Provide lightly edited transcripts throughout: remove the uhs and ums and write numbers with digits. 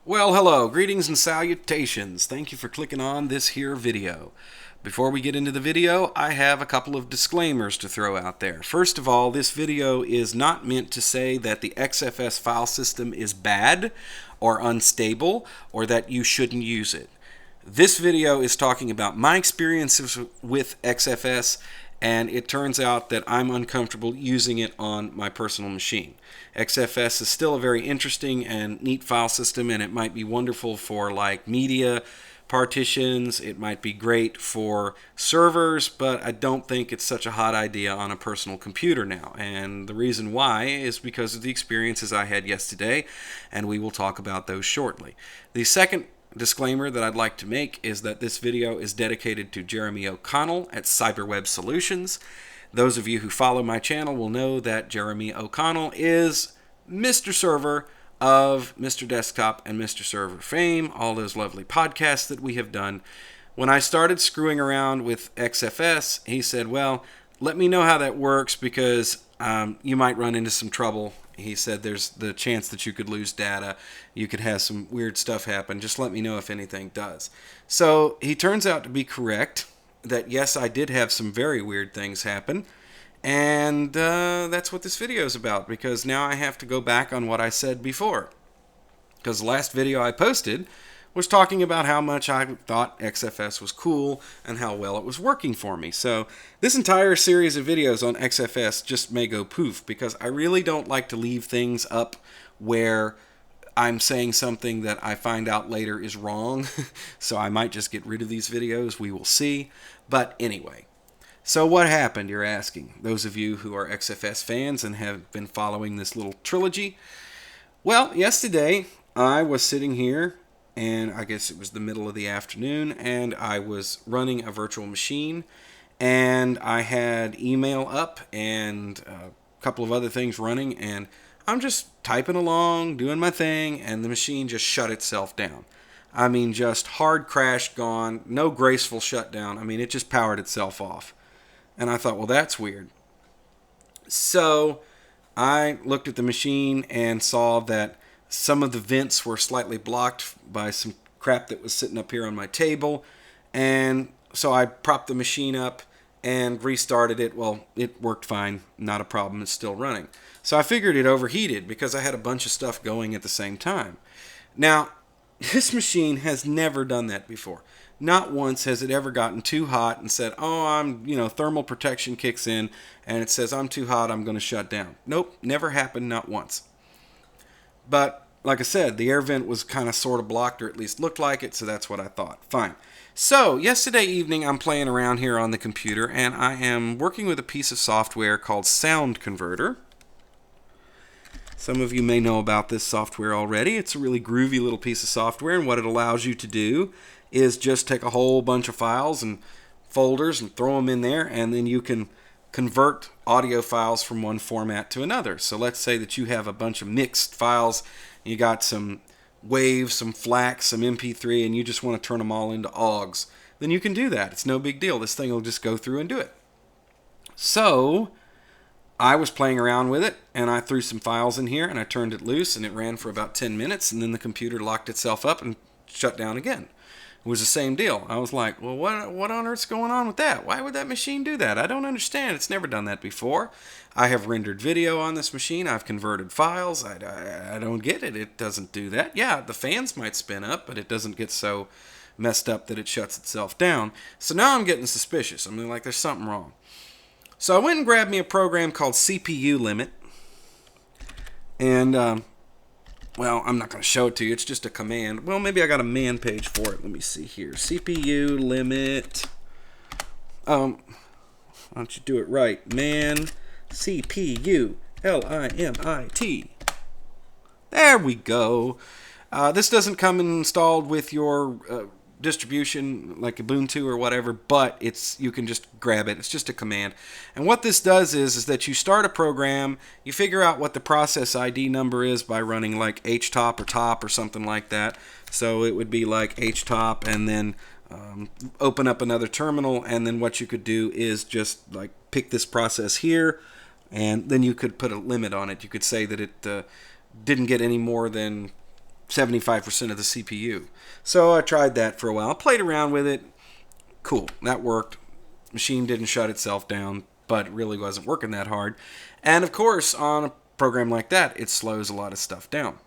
Well, hello, greetings and salutations. Thank you for clicking on this here video. Before we get into the video, I have a couple of disclaimers to throw out there. First of all, this video is not meant to say that the XFS file system is bad or unstable or that you shouldn't use it. This video is talking about my experiences with XFS, and it turns out that I'm uncomfortable using it on my personal machine. XFS is still a very interesting and neat file system, and it might be wonderful for like media partitions. It might be great for servers, but I don't think it's such a hot idea on a personal computer now. And the reason why is because of the experiences I had yesterday, and we will talk about those shortly. The second disclaimer that I'd like to make is that this video is dedicated to Jeremy O'Connell at Cyberweb Solutions. Those of you who follow my channel will know that Jeremy O'Connell is Mr. Server of Mr. Desktop and Mr. Server fame, all those lovely podcasts that we have done. When I started screwing around with XFS, he said, well, let me know how that works because you might run into some trouble. He said there's the chance that you could lose data. You could have some weird stuff happen. Just let me know if anything does. So he turns out to be correct that yes, I did have some very weird things happen. And that's what this video is about, because now I have to go back on what I said before. Because the last video I posted was talking about how much I thought XFS was cool and how well it was working for me. So this entire series of videos on XFS just may go poof, because I really don't like to leave things up where I'm saying something that I find out later is wrong. So I might just get rid of these videos. We will see. But anyway, so what happened, you're asking, those of you who are XFS fans and have been following this little trilogy? Well, yesterday I was sitting here, and I guess it was the middle of the afternoon, and I was running a virtual machine, and I had email up and a couple of other things running, and I'm just typing along, doing my thing, and the machine just shut itself down. I mean, just hard crash gone, no graceful shutdown. I mean, it just powered itself off. And I thought, well, that's weird. So I looked at the machine and saw that some of the vents were slightly blocked by some crap that was sitting up here on my table. And so I propped the machine up and restarted it. Well, it worked fine. Not a problem. It's still running. So I figured it overheated because I had a bunch of stuff going at the same time. Now, this machine has never done that before. Not once has it ever gotten too hot and said, oh, thermal protection kicks in and it says, I'm too hot, I'm going to shut down. Nope, never happened, not once. But like I said, the air vent was kind of sort of blocked, or at least looked like it, so that's what I thought. Fine. So yesterday evening, I'm playing around here on the computer, and I am working with a piece of software called Sound Converter. Some of you may know about this software already. It's a really groovy little piece of software, and what it allows you to do is just take a whole bunch of files and folders and throw them in there, and then you can convert audio files from one format to another. So let's say that you have a bunch of mixed files. You got some WAV, some FLAC, some MP3, and you just want to turn them all into AUGs. Then you can do that. It's no big deal. This thing will just go through and do it. So I was playing around with it, and I threw some files in here, and I turned it loose, and it ran for about 10 minutes, and then the computer locked itself up and shut down again. It was the same deal. I was like, well, what on earth's going on with that? Why would that machine do that? I don't understand. It's never done that before. I have rendered video on this machine. I've converted files. I don't get it. It doesn't do that. Yeah, the fans might spin up, but it doesn't get so messed up that it shuts itself down. So now I'm getting suspicious. I'm like, there's something wrong. So I went and grabbed me a program called CPU Limit. And well, I'm not going to show it to you. It's just a command. Well, maybe I got a man page for it. Let me see here. CPU limit. Why don't you do it right? Man CPU LIMIT. There we go. This doesn't come installed with your distribution like Ubuntu or whatever, but you can just grab it. It's just a command. And what this does is that you start a program, you figure out what the process ID number is by running like htop or top or something like that. So it would be like htop, and then open up another terminal, and then what you could do is just like pick this process here, and then you could put a limit on it. You could say that it didn't get any more than 75% of the CPU. So I tried that for a while, played around with it. Cool, that worked. Machine didn't shut itself down, but it really wasn't working that hard. And of course, on a program like that, it slows a lot of stuff down.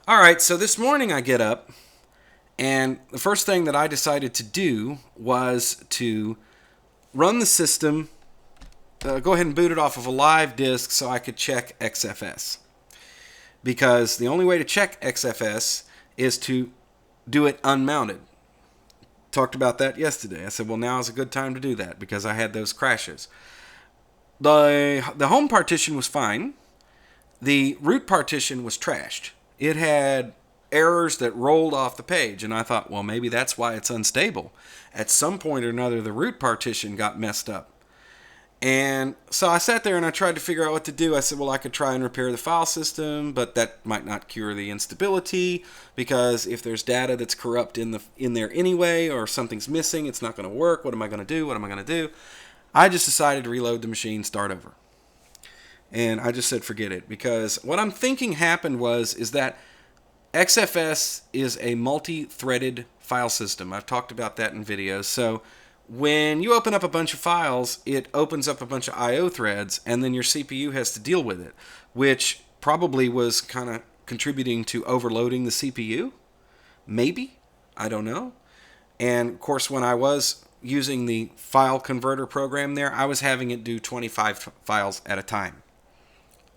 All right, so this morning I get up, and the first thing that I decided to do was to run the system, go ahead and boot it off of a live disk so I could check XFS. Because the only way to check XFS is to do it unmounted. Talked about that yesterday. I said, well, now is a good time to do that because I had those crashes. The home partition was fine. The root partition was trashed. It had errors that rolled off the page, and I thought, well, maybe that's why it's unstable. At some point or another, the root partition got messed up. And so I sat there and I tried to figure out what to do. I said, well, I could try and repair the file system, but that might not cure the instability because if there's data that's corrupt in there anyway or something's missing, it's not going to work. What am I going to do? What am I going to do? I just decided to reload the machine, start over. And I just said, forget it, because what I'm thinking happened is that XFS is a multi-threaded file system. I've talked about that in videos. So when you open up a bunch of files, it opens up a bunch of I/O threads, and then your CPU has to deal with it, which probably was kind of contributing to overloading the CPU. Maybe. I don't know. And, of course, when I was using the file converter program there, I was having it do 25 files at a time.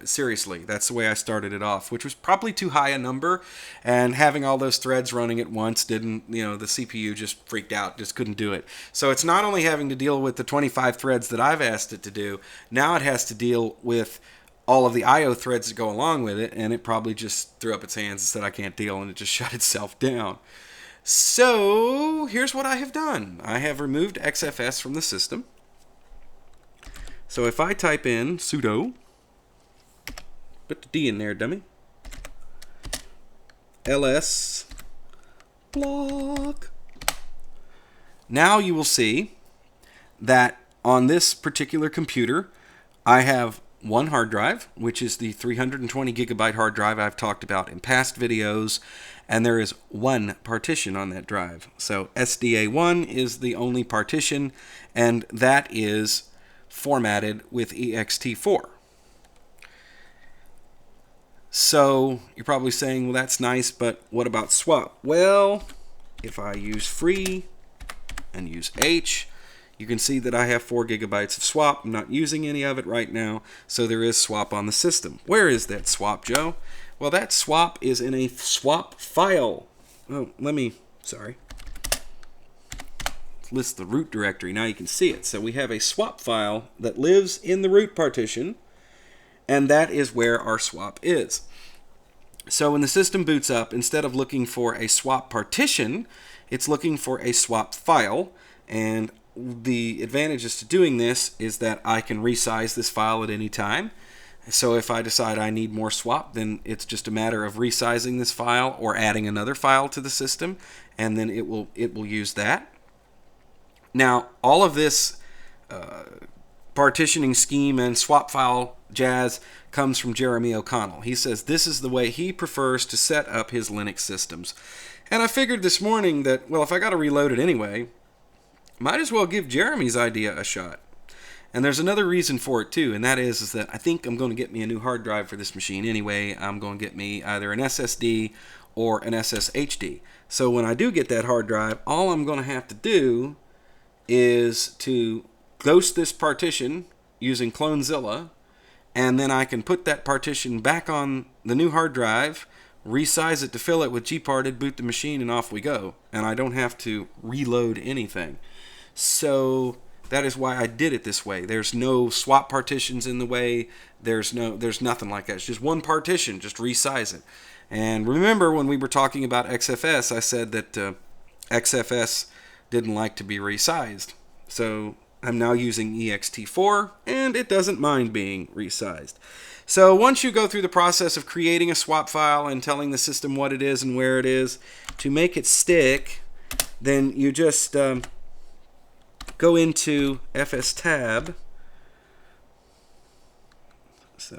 Seriously, that's the way I started it off, which was probably too high a number, and having all those threads running at once didn't, the CPU just freaked out, just couldn't do it. So it's not only having to deal with the 25 threads that I've asked it to do, now it has to deal with all of the I/O threads that go along with it, and it probably just threw up its hands and said, I can't deal, and it just shut itself down. So here's what I have done. I have removed XFS from the system. So if I type in sudo, put the D in there, dummy, ls block. Now you will see that on this particular computer, I have one hard drive, which is the 320 gigabyte hard drive I've talked about in past videos, and there is one partition on that drive. So SDA1 is the only partition, and that is formatted with ext4. So you're probably saying, well, that's nice, but what about swap? Well, if I use free and use H, you can see that I have 4 gigabytes of swap. I'm not using any of it right now, so there is swap on the system. Where is that swap, Joe? Well, that swap is in a swap file. Oh, sorry. Let's list the root directory. Now you can see it. So we have a swap file that lives in the root partition, and that is where our swap is. So when the system boots up, instead of looking for a swap partition, it's looking for a swap file. And the advantages to doing this is that I can resize this file at any time. So if I decide I need more swap, then it's just a matter of resizing this file or adding another file to the system, and then it will use that. Now, all of this partitioning scheme and swap file jazz comes from Jeremy O'Connell. He says this is the way he prefers to set up his Linux systems. And I figured this morning that, well, if I got to reload it anyway, might as well give Jeremy's idea a shot. And there's another reason for it too, and that is that I think I'm going to get me a new hard drive for this machine anyway. I'm going to get me either an SSD or an SSHD. So when I do get that hard drive, all I'm going to have to do is to ghost this partition using Clonezilla, and then I can put that partition back on the new hard drive, resize it to fill it with gparted, boot the machine, and off we go. And I don't have to reload anything. So that is why I did it this way. There's no swap partitions in the way. There's nothing like that. It's just one partition. Just resize it. And remember when we were talking about XFS, I said that XFS didn't like to be resized. So I'm now using ext4, and it doesn't mind being resized. So once you go through the process of creating a swap file and telling the system what it is and where it is, to make it stick, then you just go into FS tab. So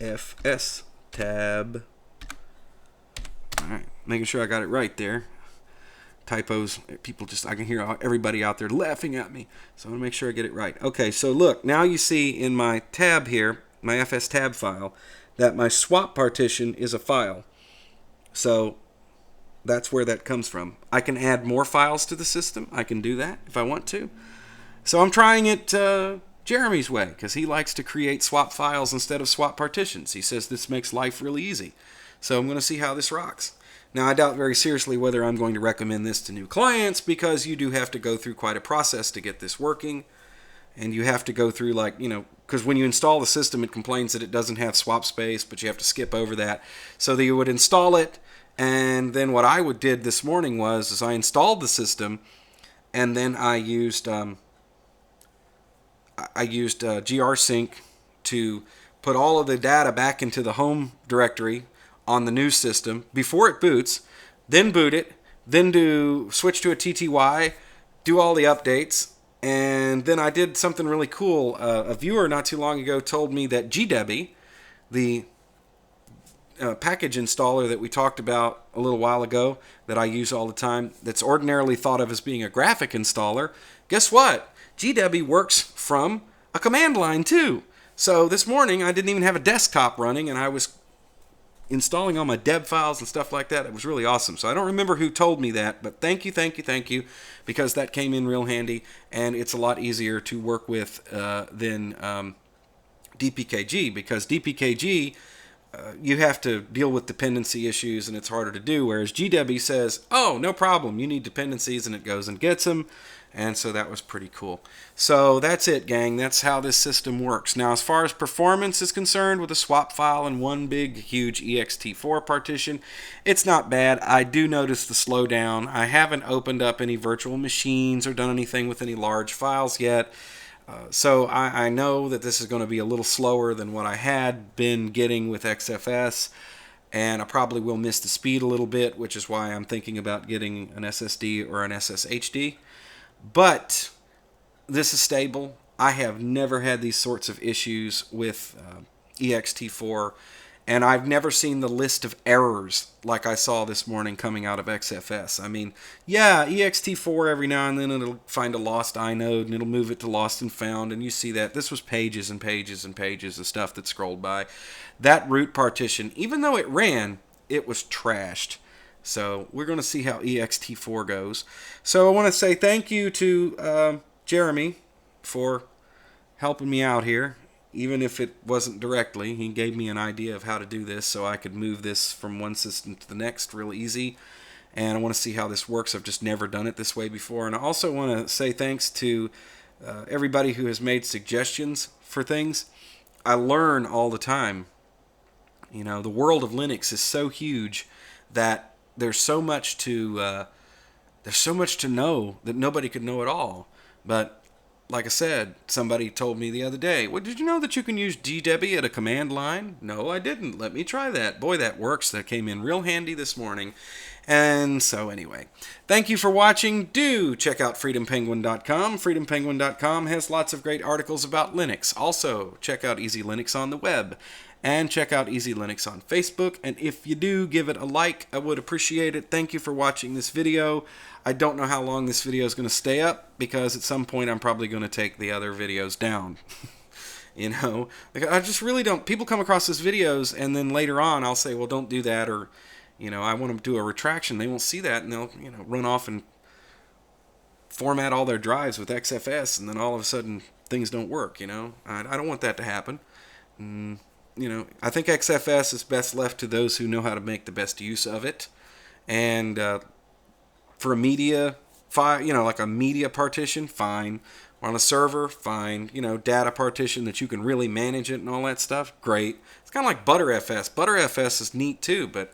XFS tab. Alright, making sure I got it right there. Typos, people just, I can hear everybody out there laughing at me. So I'm going to make sure I get it right. Okay, so look, now you see in my tab here, my FS tab file, that my swap partition is a file. So that's where that comes from. I can add more files to the system. I can do that if I want to. So I'm trying it Jeremy's way, because he likes to create swap files instead of swap partitions. He says this makes life really easy. So I'm going to see how this rocks. Now, I doubt very seriously whether I'm going to recommend this to new clients, because you do have to go through quite a process to get this working. And you have to go through, like, you know, because when you install the system, it complains that it doesn't have swap space, but you have to skip over that. So that you would install it, and then what I did this morning was I installed the system, and then I used GRSync to put all of the data back into the home directory on the new system before it boots, then boot it, then switch to a TTY, do all the updates, and then I did something really cool. A viewer not too long ago told me that GDebi, the package installer that we talked about a little while ago that I use all the time, that's ordinarily thought of as being a graphic installer, guess what? GDebi works from a command line too. So this morning I didn't even have a desktop running, and I was installing all my deb files and stuff like that. It was really awesome. So I don't remember who told me that, but thank you, because that came in real handy, and it's a lot easier to work with than DPKG, because DPKG, you have to deal with dependency issues, and it's harder to do, whereas GDebi says, oh, no problem, you need dependencies, and it goes and gets them. And so that was pretty cool. So that's it, gang. That's how this system works. Now, as far as performance is concerned, with a swap file and one big, huge ext4 partition, it's not bad. I do notice the slowdown. I haven't opened up any virtual machines or done anything with any large files yet. So I know that this is going to be a little slower than what I had been getting with XFS. And I probably will miss the speed a little bit, which is why I'm thinking about getting an SSD or an SSHD. But this is stable. I have never had these sorts of issues with ext4, and I've never seen the list of errors like I saw this morning coming out of XFS. I mean, yeah, ext4 every now and then it'll find a lost inode and it'll move it to lost and found, and you see that. This was pages and pages and pages of stuff that scrolled by. That root partition, even though it ran, it was trashed. So we're going to see how ext4 goes. So I want to say thank you to Jeremy for helping me out here, even if it wasn't directly. He gave me an idea of how to do this so I could move this from one system to the next real easy. And I want to see how this works. I've just never done it this way before. And I also want to say thanks to everybody who has made suggestions for things. I learn all the time. You know, the world of Linux is so huge that there's so much to know that nobody could know it all. But like I said, somebody told me the other day, well, did you know that you can use GDebi at a command line? No, I didn't. Let me try that. Boy, that works. That came in real handy this morning. And so anyway, thank you for watching. Do check out freedompenguin.com. Freedompenguin.com has lots of great articles about Linux. Also, check out Easy Linux on the web. And check out Easy Linux on Facebook. And if you do, give it a like. I would appreciate it. Thank you for watching this video. I don't know how long this video is going to stay up, because at some point I'm probably going to take the other videos down. You know, like, I just really don't. People come across these videos, and then later on I'll say, well, don't do that, or, you know, I want them to do a retraction. They won't see that, and they'll, you know, run off and format all their drives with XFS, and then all of a sudden things don't work. You know, I don't want that to happen. You know, I think XFS is best left to those who know how to make the best use of it. And for a media file, you know, like a media partition, fine. Or on a server, fine. You know, data partition that you can really manage it and all that stuff, great. It's kind of like ButterFS. ButterFS is neat too, but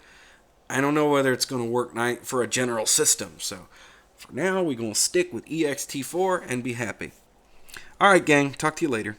I don't know whether it's going to work for a general system. So for now, we're going to stick with ext4 and be happy. All right, gang. Talk to you later.